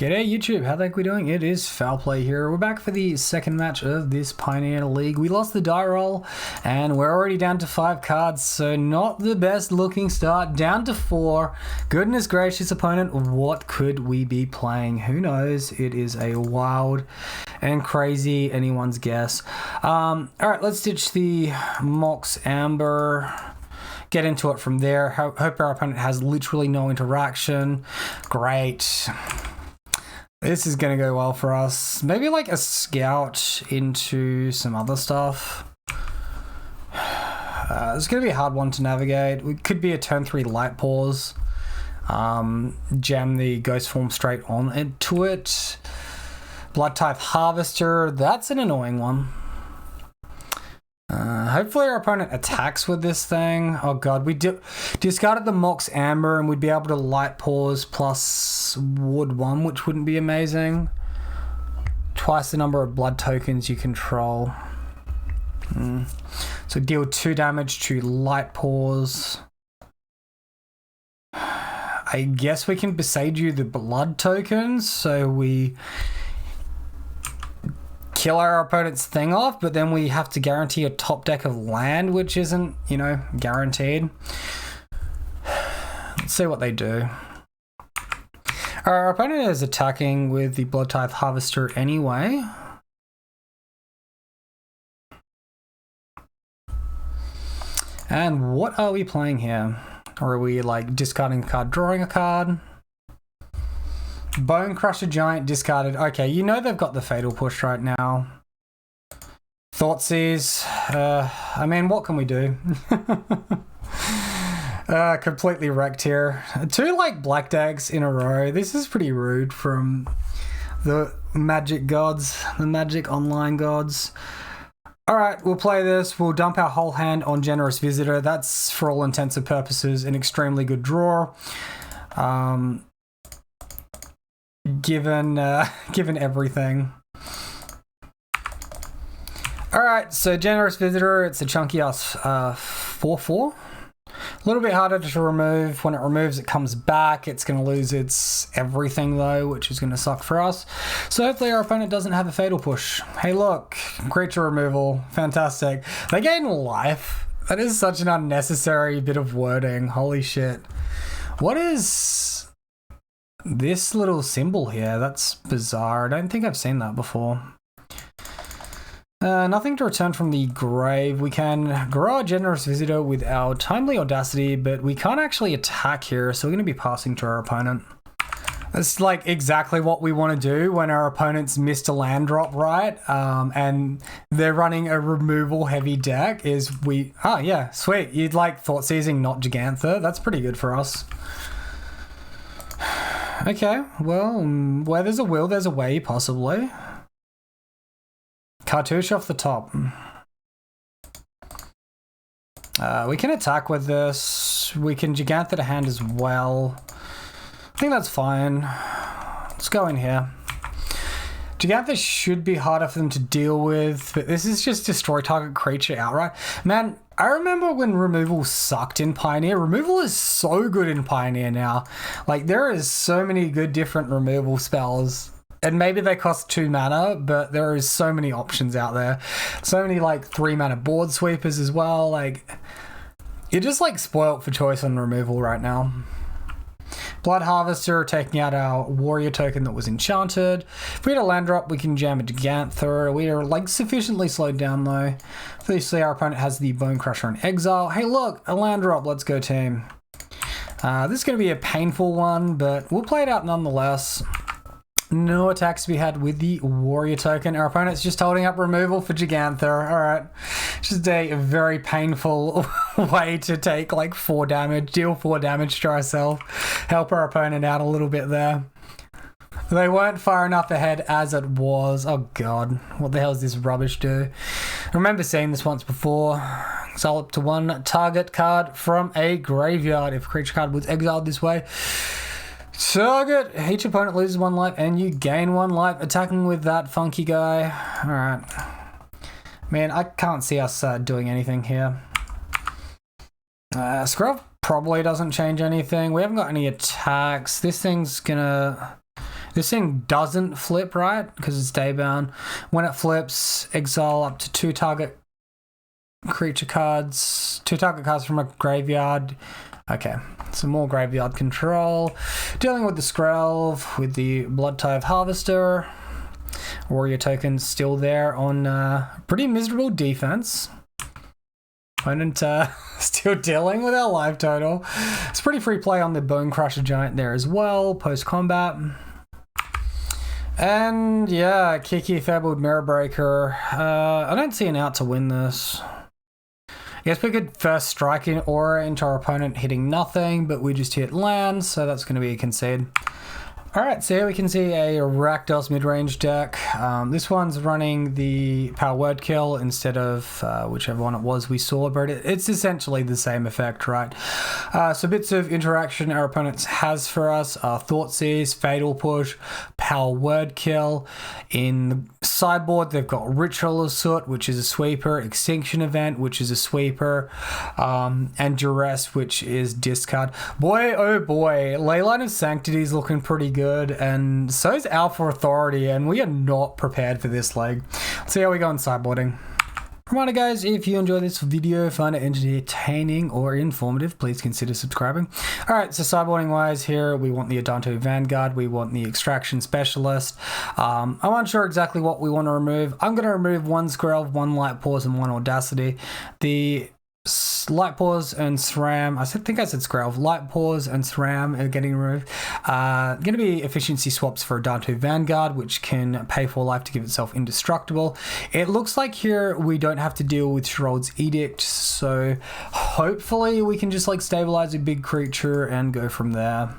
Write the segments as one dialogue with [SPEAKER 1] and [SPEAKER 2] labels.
[SPEAKER 1] G'day YouTube, how the heck we doing? It is Foul Play here. We're back for the second match of this Pioneer League. We lost the die roll and we're already down to 5 cards, so not the best looking start. Down to 4. Goodness gracious opponent, what could we be playing? Who knows? It is a wild and crazy anyone's guess. Alright, let's ditch the Mox Amber. Get into it from there. Hope our opponent has literally no interaction. Great. This is going to go well for us. Maybe like a scout into some other stuff. It's going to be a hard one to navigate. It could be a turn 3 light pause. Jam the ghost form straight on into it. Blood type harvester. That's an annoying one. Hopefully our opponent attacks with this thing. Oh god, we discarded the Mox Amber and we'd be able to light pause plus Wood 1, which wouldn't be amazing. Twice the number of blood tokens you control. So deal 2 damage to light pause. I guess we can beside you the blood tokens, so we kill our opponent's thing off, but then we have to guarantee a top deck of land, which isn't, you know, guaranteed. Let's see what they do. Our opponent is attacking with the Blood Tithe Harvester anyway. And what are we playing here? Or are we like discarding a card, drawing a card? Bone Crusher Giant discarded. Okay, you know they've got the Fatal Push right now. Thoughtseize. I mean, what can we do? Completely wrecked here. 2 like black decks in a row. This is pretty rude from the Magic gods, the Magic Online gods. Alright, we'll play this. We'll dump our whole hand on Generous Visitor. That's, for all intents and purposes, an extremely good draw. Given everything. Alright, so Generous Visitor, it's a chunky ass 4/4. A little bit harder to remove. When it removes, it comes back. It's going to lose its everything though, which is going to suck for us. So hopefully our opponent doesn't have a Fatal Push. Hey look, creature removal. Fantastic. They gain life. That is such an unnecessary bit of wording. Holy shit. What is this little symbol here? That's bizarre. I don't think I've seen that before. Nothing to return from the grave. We can grow a Generous Visitor with our Timely Audacity, but we can't actually attack here, so we're going to be passing to our opponent. That's like exactly what we want to do when our opponent's missed a land drop, right? And they're running a removal heavy deck is we... Ah, yeah, sweet. You'd like Thoughtseizing, not Gigantha. That's pretty good for us. Okay, well, where there's a will, there's a way, possibly. Cartouche off the top. We can attack with this. We can Gigantha to hand as well. I think that's fine. Let's go in here. Gigantha should be harder for them to deal with, but this is just destroy target creature outright. Man, I remember when removal sucked in Pioneer. Removal is so good in Pioneer now. Like, there is so many good different removal spells. And maybe they cost 2 mana, but there is so many options out there. So many like 3 mana board sweepers as well. Like, you're just like spoilt for choice on removal right now. Blood Harvester taking out our warrior token that was enchanted. If we had a land drop, we can jam a Gigantha. We are like sufficiently slowed down though. Obviously our opponent has the Bone Crusher in exile. Hey look, a land drop, let's go team. This is going to be a painful one, but we'll play it out nonetheless. No attacks to be had with the warrior token. Our opponent's just holding up removal for Gigantha. Alright. Just a very painful way to take like 4 damage, deal 4 damage to ourselves. Help our opponent out a little bit there. They weren't far enough ahead as it was. Oh god, what the hell does this rubbish do? I remember seeing this once before. Exile up to 1 target card from a graveyard. If a creature card was exiled this way, target, each opponent loses 1 life and you gain 1 life. Attacking with that funky guy. Alright. Man, I can't see us doing anything here. Scrub probably doesn't change anything. We haven't got any attacks. This thing's gonna This thing doesn't flip, right? Because it's day bound. When it flips, exile up to 2 target creature cards, 2 target cards from a graveyard. Okay, some more graveyard control. Dealing with the Skrelv, with the Blood Tithe Harvester. Warrior token's still there on pretty miserable defense. Opponent still dealing with our life total. It's pretty free play on the Bone Crusher Giant there as well, post-combat. And yeah, Kiki, Fabled Mirror Breaker. I don't see an out to win this. I guess we could first strike in Aura into our opponent hitting nothing, but we just hit land, so that's going to be a concede. Alright, so here we can see a Rakdos mid-range deck. This one's running the Power Word Kill instead of whichever one it was we saw, but it's essentially the same effect, right? So bits of interaction our opponent has for us are Thoughtseize, Fatal Push, Power Word Kill. In the sideboard, they've got Ritual of Soot, which is a sweeper, Extinction Event, which is a sweeper, and Duress, which is discard. Boy, oh boy, Leyline of Sanctity is looking pretty good, and so is Alpha Authority, and we are not prepared for this leg. Let's see how we go in sideboarding. Reminder guys, if you enjoy this video, find it entertaining or informative, please consider subscribing. Alright, so sideboarding wise here, we want the Adonto Vanguard, we want the Extraction Specialist. I'm unsure exactly what we want to remove. I'm going to remove 1 Skrelv, 1 Light Pause, and 1 Audacity. The Light Pause and SRAM, I think I said Skrelv, Light Pause and SRAM are getting removed. Going to be efficiency swaps for Adonto Vanguard, which can pay for life to give itself indestructible. It looks like here we don't have to deal with Sherald's Edict, so hopefully we can just like stabilize a big creature and go from there.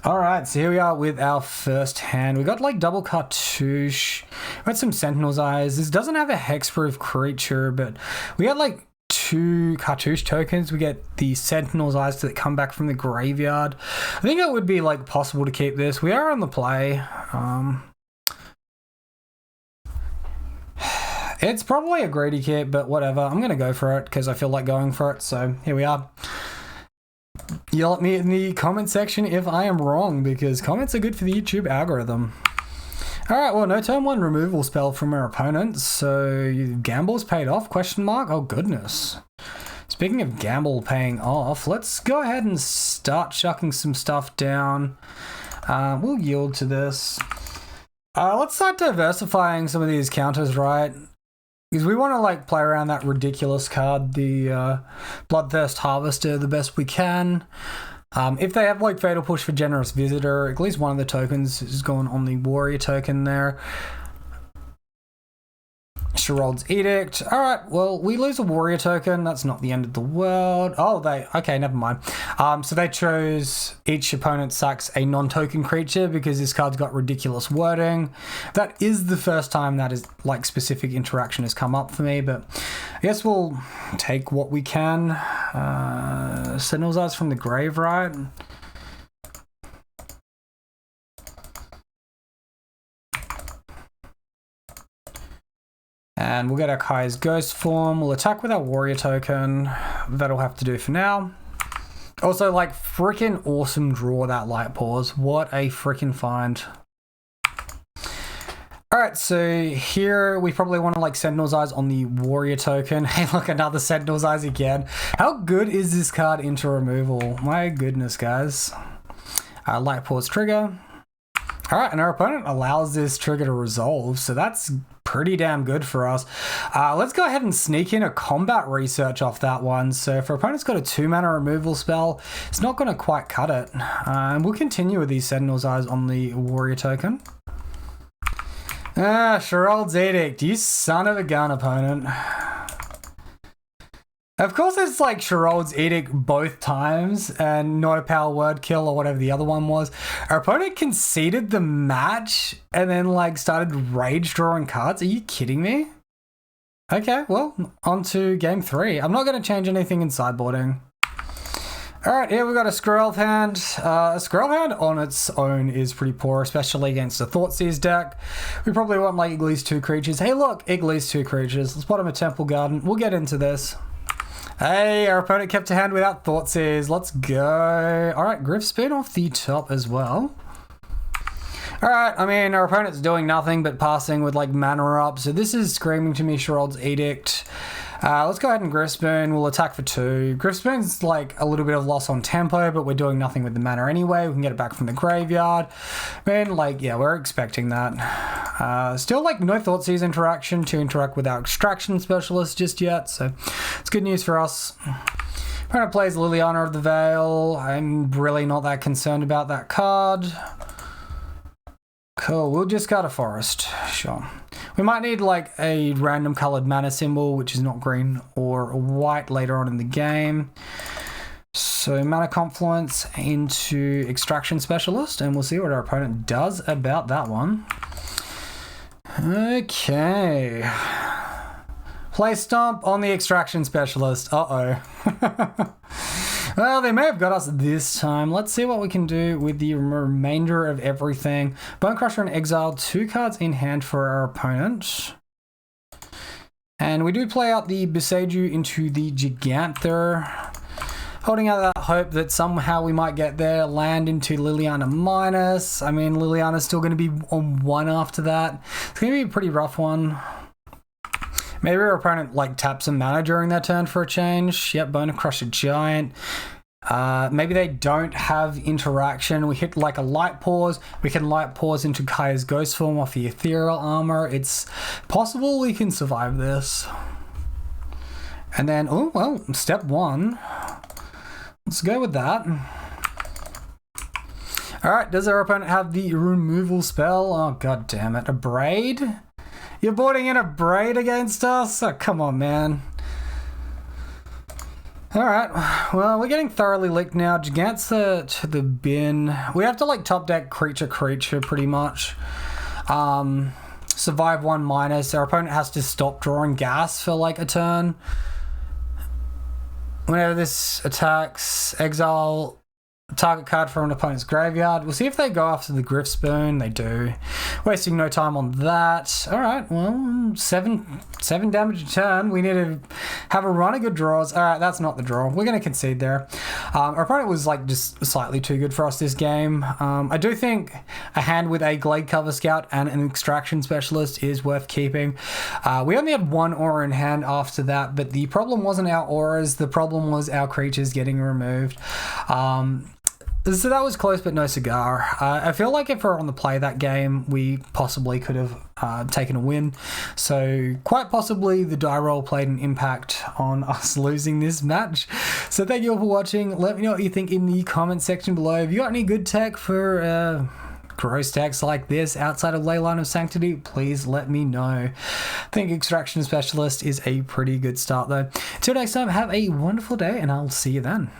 [SPEAKER 1] Alright, so here we are with our first hand. We got like double Cartouche. We had some Sentinel's Eyes. This doesn't have a hexproof creature, but we had like 2 Cartouche tokens. We get the Sentinel's Eyes that come back from the graveyard. I think it would be like possible to keep this. We are on the play. It's probably a greedy kit, but whatever. I'm going to go for it because I feel like going for it. So here we are. Yell at me in the comment section if I am wrong, because comments are good for the YouTube algorithm. Alright, well, no turn 1 removal spell from our opponent, so Gamble's paid off, question mark? Oh goodness. Speaking of Gamble paying off, let's go ahead and start chucking some stuff down. We'll yield to this. Let's start diversifying some of these counters, right? Because we want to like play around that ridiculous card, the Bloodthirst Harvester, the best we can. If they have like Fatal Push for Generous Visitor, at least one of the tokens is going on the Warrior token there. Sherald's Edict. Alright, well, we lose a Warrior token. That's not the end of the world. Oh, okay, never mind. So they chose each opponent sacks a non-token creature because this card's got ridiculous wording. That is the first time that is like specific interaction has come up for me, but I guess we'll take what we can. Sentinel's Eyes from the grave, right? And we'll get our Kai's Ghost form. We'll attack with our Warrior token. That'll have to do for now. Also, like, freaking awesome draw, that Light Pause. What a freaking find. Alright, so here we probably want to like Sentinel's Eyes on the Warrior token. Hey, look, another Sentinel's Eyes again. How good is this card into removal? My goodness, guys. Light Pause trigger. Alright, and our opponent allows this trigger to resolve, so that's pretty damn good for us. Let's go ahead and sneak in a combat research off that one. So if our opponent's got a 2-mana removal spell, it's not going to quite cut it. And we'll continue with these Sentinel's Eyes on the Warrior token. Sherald's Edict, you son of a gun, opponent. Of course it's like Sherald's Edict both times and not a Power Word Kill or whatever the other one was. Our opponent conceded the match and then like started rage drawing cards. Are you kidding me? Okay, well, on to game 3. I'm not going to change anything in sideboarding. Alright, here we've got a Skrelv hand. A Skrelv hand on its own is pretty poor, especially against a Thoughtseize deck. We probably want like at least 2 creatures. Hey look, at least 2 creatures. Let's bottom a Temple Garden. We'll get into this. Hey, our opponent kept a hand without Thoughtseize. Let's go. Alright, Griff Spoon off the top as well. Alright, I mean, our opponent's doing nothing but passing with, like, mana up, so this is screaming to me Sherald's Edict. Let's go ahead and Griffspoon. We'll attack for 2. Griffspoon's like a little bit of loss on tempo, but we're doing nothing with the mana anyway. We can get it back from the graveyard. I mean, like, yeah, we're expecting that. Still, like, no Thoughtseize interaction to interact with our Extraction Specialist just yet, so it's good news for us. Opponent plays Liliana of the Veil. I'm really not that concerned about that card. Cool, we'll just got a forest, sure. We might need like a random colored mana symbol, which is not green or white later on in the game. So mana confluence into Extraction Specialist, and we'll see what our opponent does about that one. Okay. Play Stomp on the Extraction Specialist. Uh-oh. Well, they may have got us this time. Let's see what we can do with the remainder of everything. Bone Crusher and Exile, 2 cards in hand for our opponent. And we do play out the Boseiju into the Giganther. Holding out that hope that somehow we might get there, land into Liliana minus. I mean, Liliana's still going to be on 1 after that. It's going to be a pretty rough one. Maybe our opponent like taps some mana during their turn for a change. Yep, Bone Crusher Giant. Maybe they don't have interaction. We hit like a Light Pause. We can Light Pause into Kaya's Ghost Form off the Ethereal Armor. It's possible we can survive this. And then, oh, well, step 1. Let's go with that. Alright, does our opponent have the removal spell? Oh, god damn it. A Braid? You're boarding in a Braid against us? Oh, come on, man. Alright, well, we're getting thoroughly licked now. Gigant's to the bin. We have to, like, top deck creature, pretty much. Survive 1 minus. Our opponent has to stop drawing gas for, like, a turn. Whenever this attacks, exile target card from an opponent's graveyard. We'll see if they go after the Griffspoon. They do. Wasting no time on that. Alright, well, 7 damage a turn. We need to have a run of good draws. Alright, that's not the draw. We're going to concede there. Our opponent was like just slightly too good for us this game. I do think a hand with a Glade Cover Scout and an Extraction Specialist is worth keeping. We only had 1 aura in hand after that, but the problem wasn't our auras. The problem was our creatures getting removed. So that was close, but no cigar. I feel like if we're on the play that game, we possibly could have taken a win. So quite possibly the die roll played an impact on us losing this match. So thank you all for watching. Let me know what you think in the comment section below. If you got any good tech for gross decks like this outside of Leyline of Sanctity, please let me know. I think Extraction Specialist is a pretty good start though. Till next time, have a wonderful day and I'll see you then.